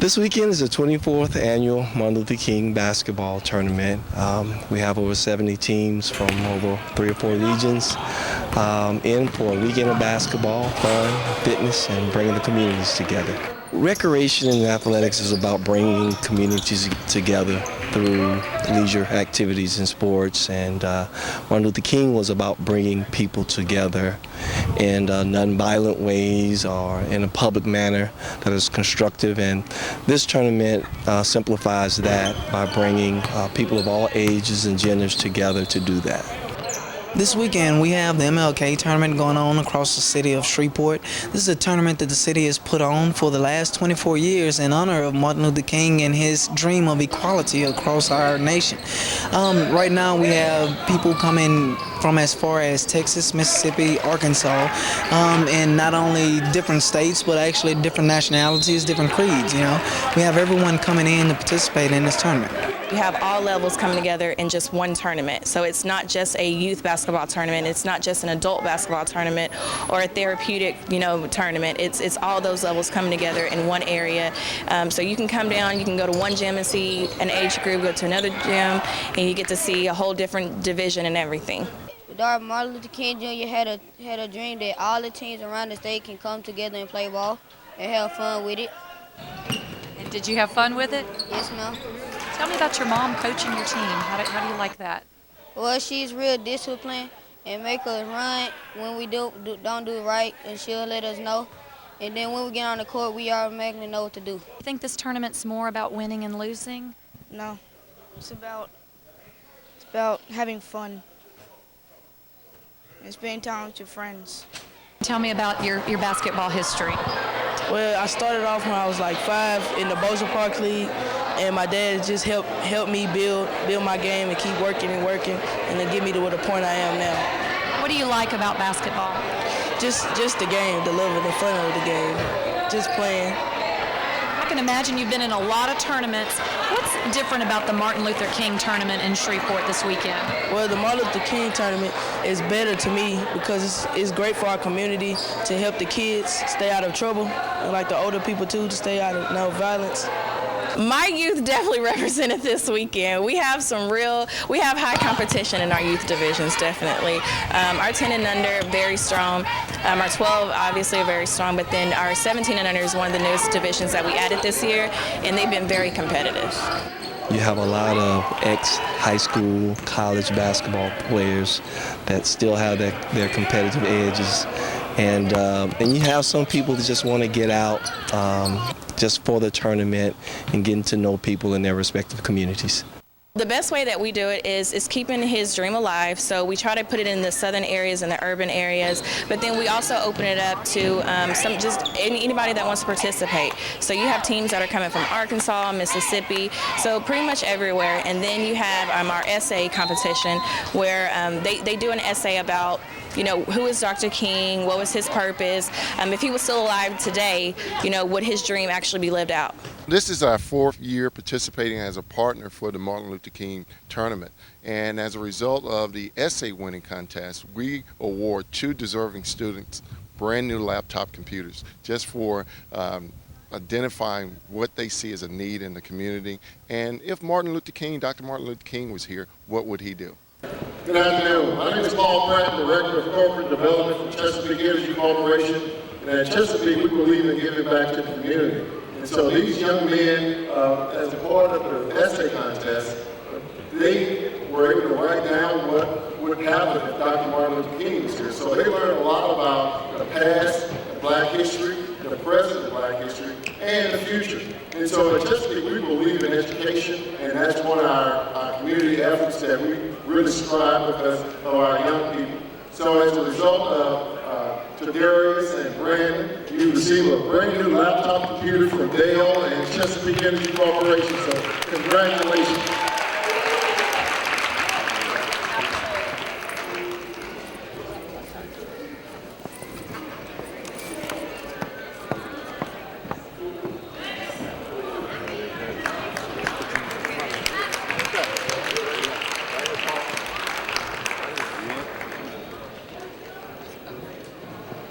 This weekend is the 24th annual Martin Luther King basketball tournament. We have over 70 teams from over 3 or 4 regions in for a weekend of basketball, fun, fitness, and bringing the communities together. Recreation in athletics is about bringing communities together through leisure activities and sports, and Martin Luther King was about bringing people together in non-violent ways or in a public manner that is constructive, and this tournament simplifies that by bringing people of all ages and genders together to do that. This weekend we have the MLK tournament going on across the city of Shreveport. This is a tournament that the city has put on for the last 24 years in honor of Martin Luther King and his dream of equality across our nation. Right now we have people coming from as far as Texas, Mississippi, Arkansas, and not only different states but actually different nationalities, different creeds. You know, we have everyone coming in to participate in this tournament. You have all levels coming together in just one tournament. So it's not just a youth basketball tournament, it's not just an adult basketball tournament or a therapeutic, tournament. It's all those levels coming together in one area. So you can come down, you can go to one gym and see an age group, go to another gym, and you get to see a whole different division and everything. Martin Luther King Jr. had a dream that all the teams around the state can come together and play ball and have fun with it. And did you have fun with it? Yes, ma'am. Tell me about your mom coaching your team. How do you like that? Well, she's real disciplined and make us run when we don't do it right, and she'll let us know. And then when we get on the court, we automatically know what to do. You think this tournament's more about winning and losing? No, it's about having fun and spending time with your friends. Tell me about your basketball history. Well, I started off when I was like 5 in the Bosa Park League, and my dad just helped me build my game and keep working and then get me to the point I am now. What do you like about basketball? Just the game, the love of the fun of the game, just playing. I can imagine you've been in a lot of tournaments. What's different about the Martin Luther King tournament in Shreveport this weekend? Well, the Martin Luther King tournament is better to me because it's great for our community to help the kids stay out of trouble, and like the older people too, to stay out of no violence. My youth definitely represented this weekend. We have high competition in our youth divisions, definitely. Our 10 and under, very strong. Our 12, obviously, are very strong, but then our 17 and under is one of the newest divisions that we added this year, and they've been very competitive. You have a lot of ex-high school, college basketball players that still have their competitive edges, and you have some people that just want to get out just for the tournament and getting to know people in their respective communities. The best way that we do it is keeping his dream alive. So we try to put it in the southern areas and the urban areas, but then we also open it up to anybody that wants to participate. So you have teams that are coming from Arkansas, Mississippi, so pretty much everywhere. And then you have our essay competition where they do an essay about who is Dr. King, what was his purpose, if he was still alive today, would his dream actually be lived out? This is our 4th year participating as a partner for the Martin Luther King tournament. And as a result of the essay winning contest, we award 2 deserving students brand new laptop computers just for identifying what they see as a need in the community. And if Dr. Martin Luther King was here, what would he do? Good afternoon. My name is Paul Pratt, Director of Corporate Development for Chesapeake Energy Corporation. And at Chesapeake, we believe in giving back to the community. And so these young men, as a part of the essay contest, they were able to write down what would happen if Dr. Martin Luther King was here. So they learned a lot about the past, Black history, the present of Black history, and the future. And so at Chesapeake, we believe in education, and that's one of our community efforts that we really strive because of our young people. So as a result of Darius and Brandon, you receive a brand new laptop computer from Dale and Chesapeake Energy Corporation. So congratulations.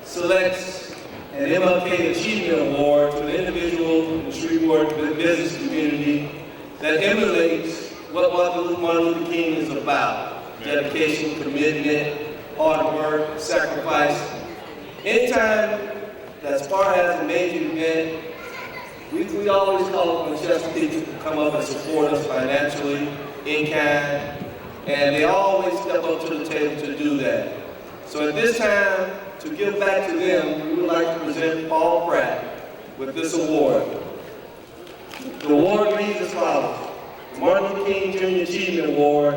Selects an MLK Achievement Award to an individual in Shreveport Shreveport business community that emulates what Martin Luther King is about: dedication, commitment, hard work, sacrifice. Anytime that SPAR has a major event, we always call on Chesapeake to come up and support us financially, in kind, and they always step up to the table to do that. So at this time, to give back to them, we would like to present Paul Pratt with this award. The award reads as follows: the Martin Luther King Jr. Achievement Award,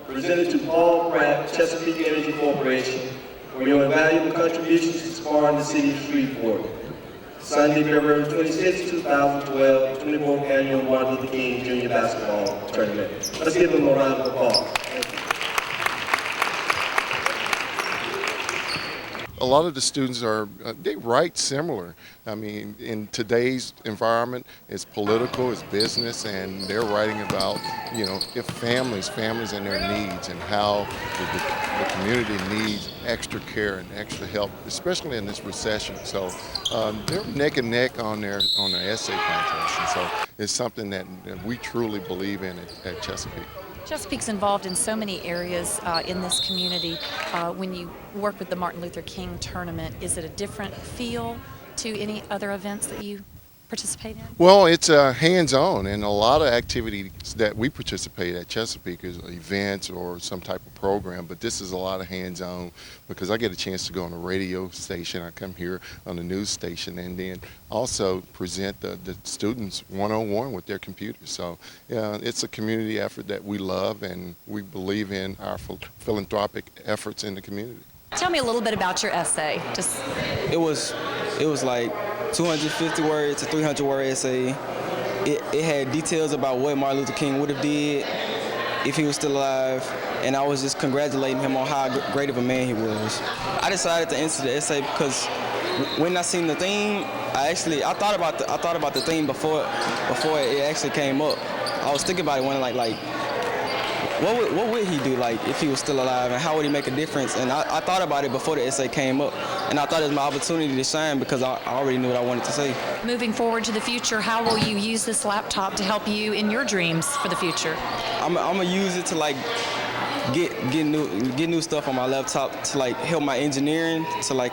presented to Paul Pratt, Chesapeake Energy Corporation, for your invaluable contributions to SPAR in the city of Shreveport. Sunday, February 26, 2012, 24th Annual Martin Luther King Jr. Basketball Tournament. Let's give them a round of applause. A lot of the students they write similar. I mean, in today's environment, it's political, it's business, and they're writing about, if families and their needs, and how the community needs extra care and extra help, especially in this recession. So they're neck and neck on their essay contest, and so it's something that we truly believe in at Chesapeake. Chesapeake's involved in so many areas in this community. When you work with the Martin Luther King tournament, is it a different feel to any other events that you participate in? Well, it's hands-on, and a lot of activities that we participate at Chesapeake is events or some type of program, but this is a lot of hands-on because I get a chance to go on a radio station. I come here on the news station and then also present the students one-on-one with their computers. So it's a community effort that we love, and we believe in our philanthropic efforts in the community. Tell me a little bit about your essay. It was like 250 words to 300 word essay. It had details about what Martin Luther King would have did if he was still alive, and I was just congratulating him on how great of a man he was. I decided to answer the essay because when I seen the theme, I thought about the theme before it actually came up. I was thinking about it when like what would he do if he was still alive, and how would he make a difference? And I thought about it before the essay came up, and I thought it was my opportunity to shine because I already knew what I wanted to say. Moving forward to the future, how will you use this laptop to help you in your dreams for the future? I'm gonna use it to get new stuff on my laptop to help my engineering to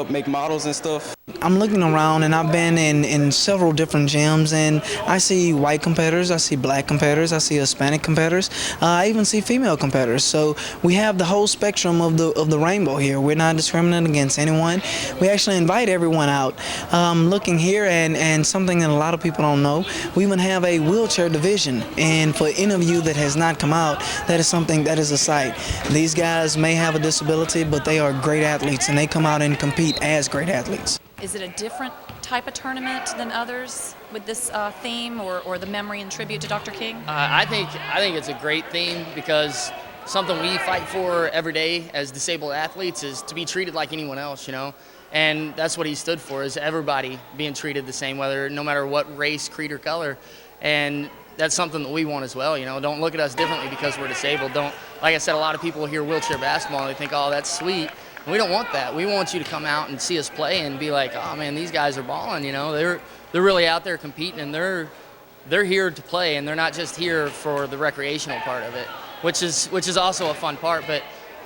make models and stuff. I'm looking around, and I've been in several different gyms, and I see white competitors, I see black competitors, I see Hispanic competitors, I even see female competitors. So we have the whole spectrum of the rainbow here. We're not discriminating against anyone. We actually invite everyone out. Looking here, and something that a lot of people don't know, we even have a wheelchair division, and for any of you that has not come out, that is something that is a sight. These guys may have a disability, but they are great athletes, and they come out and compete as great athletes. Is it a different type of tournament than others with this theme or the memory and tribute to Dr. King? I think it's a great theme because something we fight for every day as disabled athletes is to be treated like anyone else, and that's what he stood for, is everybody being treated the same, no matter what race, creed, or color. And that's something that we want as well. Don't look at us differently because we're disabled. Like I said, a lot of people hear wheelchair basketball and they think, oh, that's sweet. We don't want that. We want you to come out and see us play and be like, oh man, these guys are balling. They're really out there competing, and they're here to play, and they're not just here for the recreational part of it, which is also a fun part. But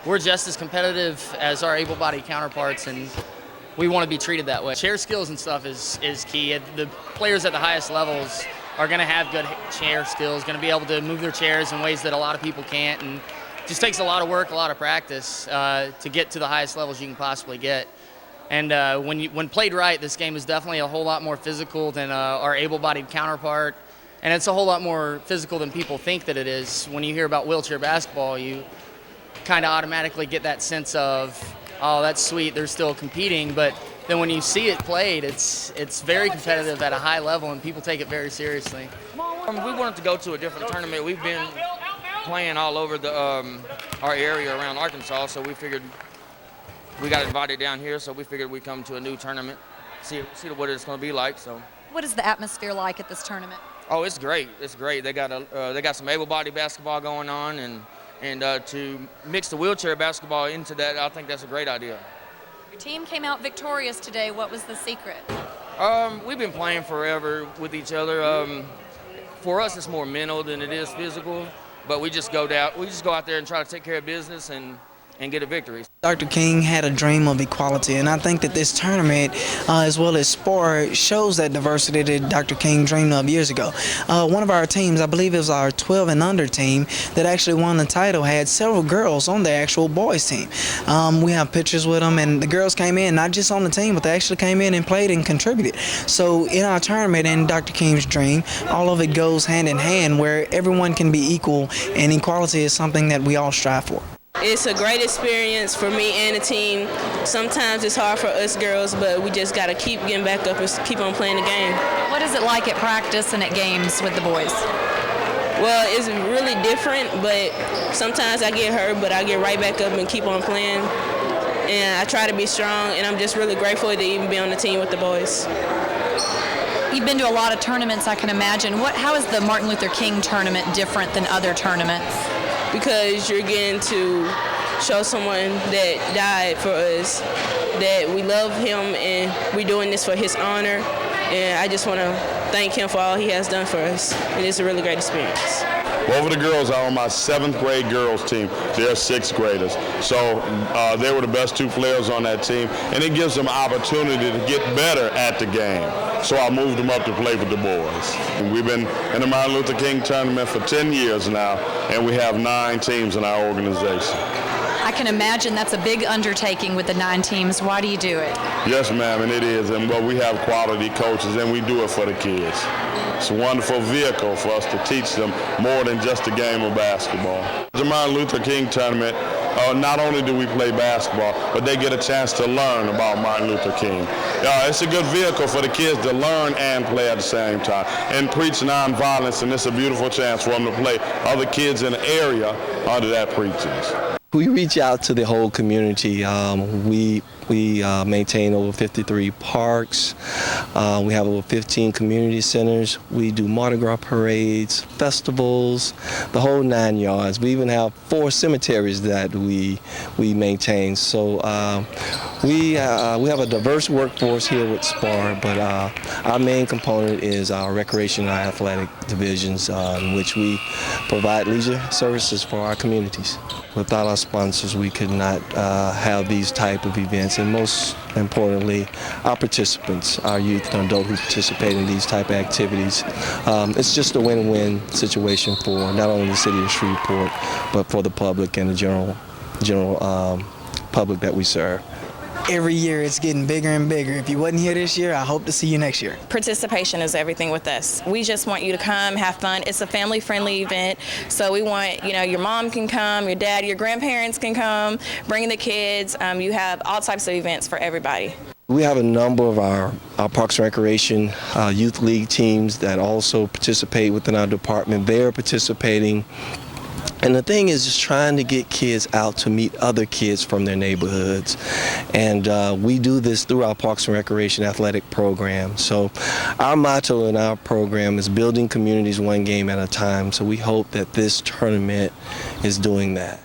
we're just as competitive as our able-bodied counterparts, and we want to be treated that way. Chair skills and stuff is key. The players at the highest levels are going to have good chair skills, going to be able to move their chairs in ways that a lot of people can't, and just takes a lot of work, a lot of practice to get to the highest levels you can possibly get. And when played right, this game is definitely a whole lot more physical than our able-bodied counterpart, and it's a whole lot more physical than people think that it is. When you hear about wheelchair basketball, you kind of automatically get that sense of, oh, that's sweet, they're still competing, but then when you see it played, it's very competitive at a high level, and people take it very seriously. We wanted to go to a different tournament. We've been playing all over our area around Arkansas, so we figured we got invited down here, so we figured we'd come to a new tournament, see what it's going to be like. So, what is the atmosphere like at this tournament? Oh, it's great. It's great. They got some able-bodied basketball going on, and to mix the wheelchair basketball into that, I think that's a great idea. Your team came out victorious today. What was the secret? We've been playing forever with each other. For us, it's more mental than it is physical, but we just go out there and try to take care of business and get a victory. Dr. King had a dream of equality, and I think that this tournament, as well as SPAR, shows that diversity that Dr. King dreamed of years ago. One of our teams, I believe it was our 12 and under team, that actually won the title, had several girls on the actual boys team. We have pictures with them, and the girls came in, not just on the team, but they actually came in and played and contributed. So in our tournament, in Dr. King's dream, all of it goes hand in hand, where everyone can be equal, and equality is something that we all strive for. It's a great experience for me and the team. Sometimes it's hard for us girls, but we just got to keep getting back up and keep on playing the game. What is it like at practice and at games with the boys? Well, it's really different, but sometimes I get hurt, but I get right back up and keep on playing. And I try to be strong, and I'm just really grateful to even be on the team with the boys. You've been to a lot of tournaments, I can imagine. How is the Martin Luther King tournament different than other tournaments? Because you're getting to show someone that died for us, that we love him and we're doing this for his honor. And I just want to thank him for all he has done for us. And it's a really great experience. Both of the girls are on my 7th grade girls team. They're 6th graders. So they were the best 2 players on that team. And it gives them opportunity to get better at the game. So I moved them up to play with the boys. And we've been in the Martin Luther King tournament for 10 years now, and we have 9 teams in our organization. I can imagine that's a big undertaking with the 9 teams. Why do you do it? Yes, ma'am, and it is. And well, we have quality coaches, and we do it for the kids. It's a wonderful vehicle for us to teach them more than just a game of basketball. The Martin Luther King tournament, not only do we play basketball, but they get a chance to learn about Martin Luther King. It's a good vehicle for the kids to learn and play at the same time and preach nonviolence, and it's a beautiful chance for them to play other kids in the area under that preaching. We reach out to the whole community. We maintain over 53 parks. We have over 15 community centers. We do Mardi Gras parades, festivals, the whole 9 yards. We even have 4 cemeteries that we maintain. So we have a diverse workforce here with SPAR, but our main component is our recreation and athletic divisions, in which we provide leisure services for our communities. Without our sponsors, we could not have these type of events, and most importantly, our participants, our youth and adult who participate in these type of activities. It's just a win-win situation for not only the city of Shreveport, but for the public and the general public that we serve. Every year it's getting bigger and bigger. If you wasn't here this year, I hope to see you next year. Participation is everything with us. We just want you to come, have fun. It's a family-friendly event, so we want, your mom can come, your dad, your grandparents can come, bring the kids. You have all types of events for everybody. We have a number of our Parks and Recreation Youth League teams that also participate within our department. They're participating. And the thing is just trying to get kids out to meet other kids from their neighborhoods. And we do this through our Parks and Recreation athletic program. So our motto in our program is building communities one game at a time. So we hope that this tournament is doing that.